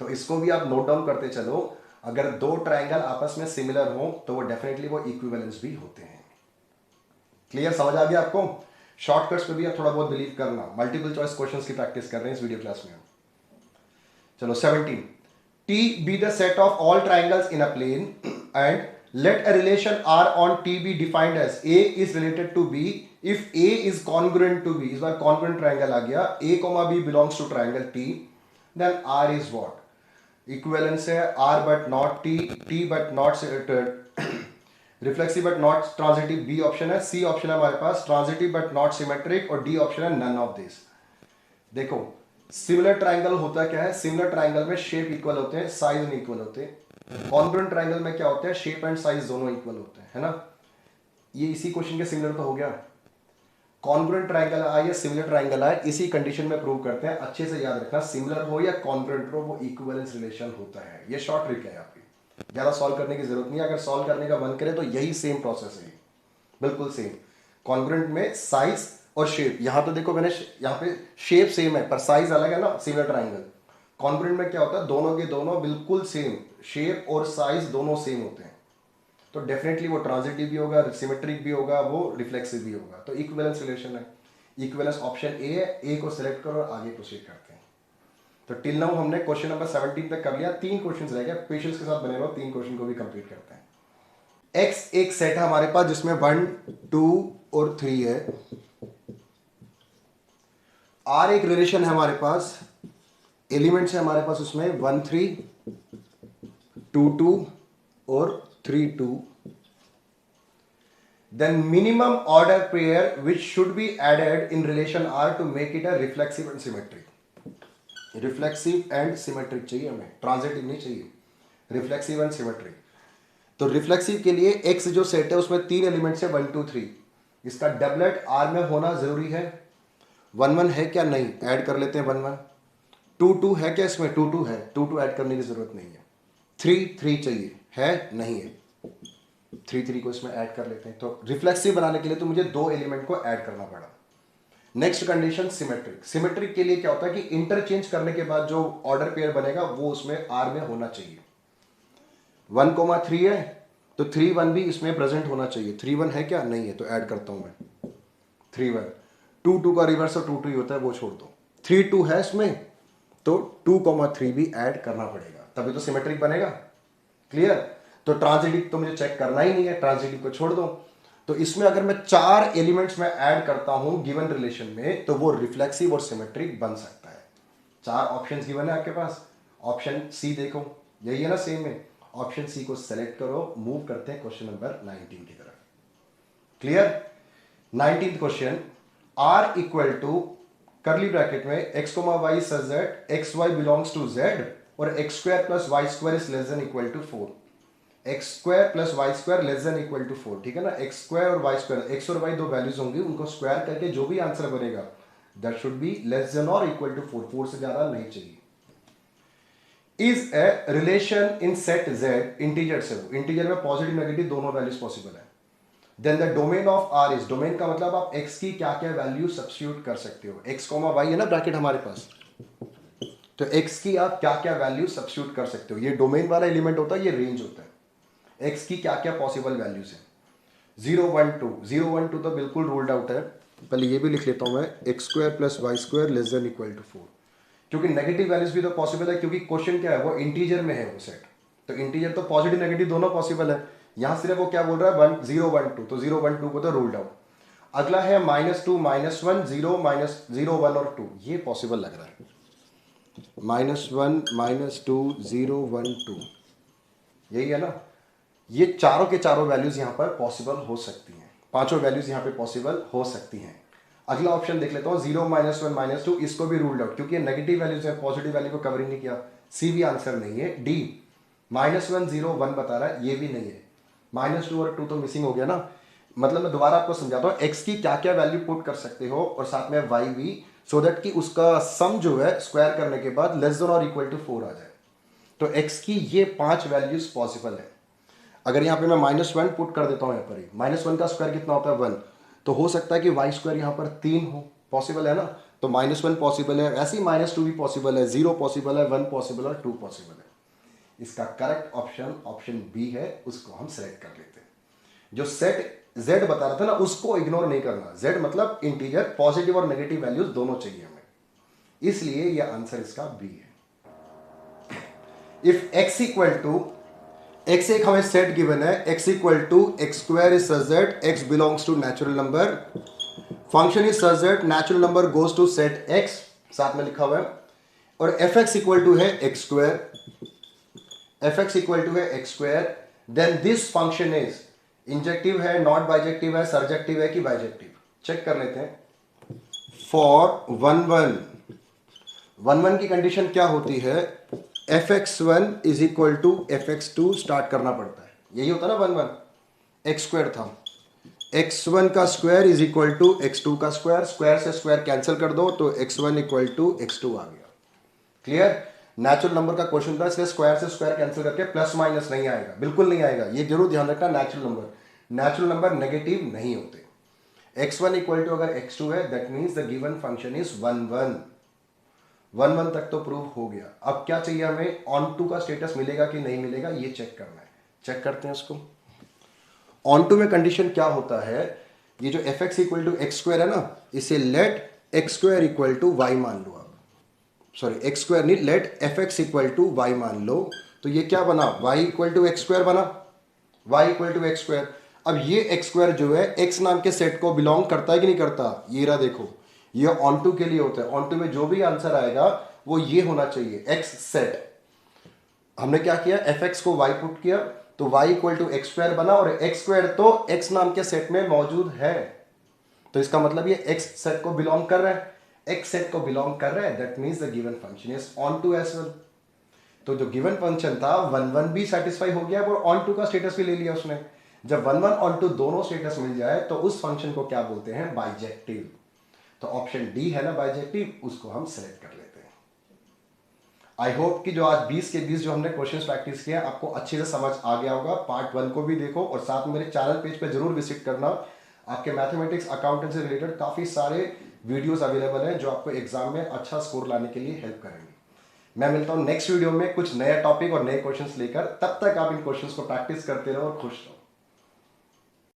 तो इसको भी आप नोट डाउन करते चलो, अगर दो ट्राइंगल आपस में सिमिलर हो तो वो डेफिनेटली वो इक्विवेलेंस भी होते हैं। क्लियर, समझ आ गया आपको? शॉर्टकट्स पे भी आप थोड़ा बहुत बिलीव करना। मल्टीपल चॉइस क्वेश्चंस की प्रैक्टिस कर रहे हैं इस वीडियो क्लास में। चलो 17, T be the set of all triangles in a plane and let a relation R on T be defined as A is related to B if A is congruent to B। इस बार congruent triangle आ गया, A, B belongs to triangle T, then R is what? Equivalence है R but not T, T but not reflexive but not transitive, B option है, C option है हमारे पास transitive but not symmetric, और D option है none of this। देखो similar triangle होता क्या है? सिमिलर ट्राइंगल में शेप इक्वल होते हैं, साइज नहीं इक्वल होते। कॉन्ग्रुएंट ट्राइंगल में क्या होता है? शेप एंड साइज दोनों इक्वल होते हैं, है ना? ये इसी क्वेश्चन के सिमिलर तो हो गया। कॉन्ग्रुएंट ट्राइंगल आए या सिमिलर ट्राइंगल आए, इसी कंडीशन में प्रूव करते हैं। अच्छे से याद रखना, सिमिलर हो या कॉन्ग्रुएंट हो, वो इक्विवेलेंस रिलेशन होता है। ये शॉर्ट ट्रिक है आपकी, ज्यादा सॉल्व करने की जरूरत नहीं है। अगर सॉल्व करने का मन करे तो यही सेम प्रोसेस है, बिल्कुल सेम। कॉन्ग्रुएंट में साइज और शेप, यहां तो देखो मैंने यहां पे शेप सेम है पर साइज अलग है ना, सिमिलर ट्राइंगल। कॉन्ग्रुएंट में क्या होता है? दोनों के दोनों बिल्कुल सेम, शेप और साइज दोनों सेम होते हैं, तो डेफिनेटली वो ट्रांजिटिव भी होगा, सिमेट्रिक भी होगा, वो रिफ्लेक्सिव भी होगा। तो इक्विवेलेंस रिलेशन है। इक्विवेलेंस ऑप्शन ए है, ए को सिलेक्ट करो और आगे प्रोसीड करते हैं। तो टिल नाउ हमने क्वेश्चन नंबर 17 तक कर लिया, 3 क्वेश्चन रह गए। पेशेंस के साथ बने रहो, 3 क्वेश्चन को भी कंप्लीट करते हैं। एक्स एक सेट है हमारे पास जिसमें 1, 2 और 3 है। आर एक रिलेशन है हमारे पास, एलिमेंट्स है हमारे पास उसमें 1, 3, 2, 2 और 3, 2। Then minimum order pair which should be added in relation R to make it a reflexive and symmetric. Reflexive and symmetric चाहिए हमें, ट्रांजिटिव नहीं चाहिए, रिफ्लेक्सिव एंड सिमेट्रिक। तो रिफ्लेक्सिव के लिए एक्स जो सेट है उसमें 3 एलिमेंट्स है 1, 2, 3। इसका डबलेट आर में होना जरूरी है। 1, 1 है क्या? नहीं, ऐड कर लेते हैं 1, 1। 2, 2 है क्या? इसमें 2, 2 है, 2, 2 ऐड करने की जरूरत नहीं है। 3, 3 चाहिए, है? नहीं है, 3, 3 को इसमें ऐड कर लेते हैं। तो रिफ्लेक्सिव बनाने के लिए तो मुझे 2 एलिमेंट को ऐड करना पड़ा। Next condition symmetric. सिमेट्रिक के लिए क्या होता है कि इंटरचेंज करने के बाद जो ऑर्डर पेयर बनेगा वो उसमें आर में होना चाहिए। 1, 3 है तो 3, 1 भी इसमें प्रेजेंट होना चाहिए। 3, 1 है क्या? नहीं है, तो ऐड करता हूं मैं 3, 1। 2, 2 का रिवर्स और 2, 2 ही होता है, वो छोड़ दो। 3, 2 है इसमें तो 2, 3 भी ऐड करना पड़ेगा, तभी तो सिमेट्रिक बनेगा। क्लियर? तो ट्रांजिटिव तो मुझे चेक करना ही नहीं है, ट्रांजिटिव को छोड़ दो। तो इसमें अगर मैं 4 एलिमेंट्स में ऐड करता हूं गिवन रिलेशन में तो वो रिफ्लेक्सिव और सिमेट्रिक बन सकता है। 4 ऑप्शंस गिवन है आपके पास। ऑप्शन सी देखो, यही है ना, सेम है। ऑप्शन सी को सेलेक्ट करो, मूव करते हैं क्वेश्चन नंबर 19 की तरफ। Clear? 19th question, R equal to curly bracket में x comma y such that x y belongs to Z और x square plus y square is less than equal to 4। X square plus y square less than equal to 4, ठीक है ना? X square और y square, x और y दो values होंगी, उनको square करके जो भी आंसर बनेगा that should be less than और इक्वल टू 4, 4 से ज्यादा नहीं चाहिए। Is a relation in set Z, integer से, वो इंटीजर में पॉजिटिव नेगेटिव दोनों वैल्यूज पॉसिबल है। Then the domain of R is, domain का मतलब आप एक्स की क्या क्या वैल्यू सब्स्टिट्यूट कर सकते हो। एक्स कोमा वाई है ना ब्रैकेट हमारे पास, तो एक्स की आप क्या क्या वैल्यू सब्स्टिट्यूट कर सकते हो। ये डोमेन वाला एलिमेंट होता है, ये रेंज होता है। एक्स की क्या क्या पॉसिबल वैल्यूज है। 0, 1, 2, 0, 1, 2 तो बिल्कुल रूल्ड आउट है। पहले ये भी लिख लेता हूं मैं, x square plus y square less than equal to 4, क्योंकि नेगेटिव वैल्यूज भी तो पॉसिबल है, क्योंकि क्वेश्चन क्या है, वो इंटीजर में है वो सेट, तो इंटीजर तो पॉजिटिव नेगेटिव दोनों पॉसिबल है। यहां सिर्फ वो क्या बोल रहा है 1, 0, 1, 2, तो 0, 1, 2 को तो रूल्ड आउट। अगला है -2, -1, 0, -0, 1 और 2, ये पॉसिबल लग रहा है। -1, -2, 0, 1, 2, यही है ना, ये चारों के चारों वैल्यूज यहाँ पर पॉसिबल हो सकती हैं, पांचों वैल्यूज यहाँ पे पॉसिबल हो सकती हैं। अगला ऑप्शन देख लेता हूँ 0 -1 -2, इसको भी रूल्ड आउट क्योंकि नेगेटिव वैल्यूज है, पॉजिटिव वैल्यू को कवर ही नहीं किया। सी भी आंसर नहीं है। डी -1 0 1 बता रहा है, ये भी नहीं है। -2 और 2 तो मिसिंग हो गया ना। मतलब मैं दोबारा आपको समझाता हूँ एक्स की क्या क्या वैल्यू पुट कर सकते हो और साथ में वाई भी, सो दैट कि उसका सम जो है स्क्वायर करने के बाद लेस देन और इक्वल टू 4 आ जाए। तो एक्स की ये 5 वैल्यूज पॉसिबल है। अगर यहाँ पे मैं -1 पुट कर देता हूँ, यहाँ पर ही -1 का स्क्वायर कितना होता है 1, तो हो सकता है कि वाई स्क्वायर यहाँ पर 3 हो, पॉसिबल है ना। तो -1 पॉसिबल है, ऐसे ही -2 भी पॉसिबल है, 0 पॉसिबल है, 1 पॉसिबल और 2 पॉसिबल है। इसका करेक्ट ऑप्शन ऑप्शन बी है, उसको हम सेलेक्ट कर लेते हैं। जो सेट z बता रहा था ना, उसको इग्नोर नहीं करना। z मतलब इंटीजर, पॉजिटिव और नेगेटिव वैल्यूज दोनों चाहिए हमें, इसलिए यह आंसर इसका बी है। If x equal to x एक हमें सेट गिवन है, x equal to x square is such that x belongs to natural number, function is such that natural number goes to set x, साथ में लिखा हुआ है, और fx इक्वल टू है x square, fx equal to है x square, then this function is injective है, not bijective है, सर्जेक्टिव है कि बाइजेक्टिव, चेक कर लेते हैं। फॉर 1 1 की कंडीशन क्या होती है, fx1 is equal to fx2 start करना पड़ता है, यही होता है ना 1 1, x स्क्वायर था, x1 का square is equal to x2 का स्क्वायर, स्क्वायर से स्क्वायर कैंसिल कर दो तो x1 इक्वल टू x2 आ गया। क्लियर, नेचुरल नंबर का क्वेश्चन था, इसलिए स्क्वायर से स्क्वायर कैंसिल करके प्लस माइनस नहीं आएगा, बिल्कुल नहीं आएगा, ये जरूर ध्यान रखना। नेचुरल नंबर नेगेटिव नहीं होते। x1 इक्वल टू अगर x2 है, that means the given function is 1 1 1 तक तो प्रूव हो गया। अब क्या चाहिए हमें, ऑन टू का स्टेटस मिलेगा कि नहीं मिलेगा, ये चेक करना है। चेक करते हैं इसको। ऑन टू में कंडीशन क्या होता है, ये जो fx equal to x square है ना, इसे let x square equal to y मान लो आप, सॉरी एक्स स्क्वायर नहीं, let fx equal to y मान लो, तो ये क्या बना, y equal to x square बना, y equal to x square. अब ये एक्स स्क्वायर जो है x नाम के सेट को बिलोंग करता है कि नहीं करता, ये रहा देखो, ये ऑन टू के लिए होता है। ऑन टू में जो भी आंसर आएगा वो ये होना चाहिए, x सेट। हमने क्या किया, fx को y पुट किया तो y equal to x square बना, और एक्स स्क्वायर तो x नाम के सेट में मौजूद है, तो इसका मतलब ये x सेट को बिलोंग कर रहा है, x सेट को बिलोंग कर रहा है, that means the given function is onto as well. तो जो गिवन फंक्शन था 1 1 भी सेटिस्फाई हो गया और ऑन टू का स्टेटस भी ले लिया उसने। जब 1 1 ऑन टू दोनों स्टेटस मिल जाए तो उस फंक्शन को क्या बोलते हैं, बाइजेक्टिव। तो ऑप्शन डी है ना बाइजेक्टिव, उसको हम सेलेक्ट कर लेते हैं। आई होप कि जो आज 20 के 20 जो हमने क्वेश्चंस प्रैक्टिस किए आपको अच्छे से समझ आ गया होगा। पार्ट 1 को भी देखो और साथ में मेरे चैनल पेज पे जरूर विजिट करना। आपके मैथमेटिक्स अकाउंटेंट से रिलेटेड काफी सारे वीडियोस अवेलेबल हैं जो आपको एग्जाम में अच्छा स्कोर लाने के लिए हेल्प करेंगे। मैं मिलता हूं नेक्स्ट वीडियो में कुछ नया टॉपिक और नए क्वेश्चंस लेकर। तब तक आप इन क्वेश्चंस को प्रैक्टिस करते रहो और खुश रहो।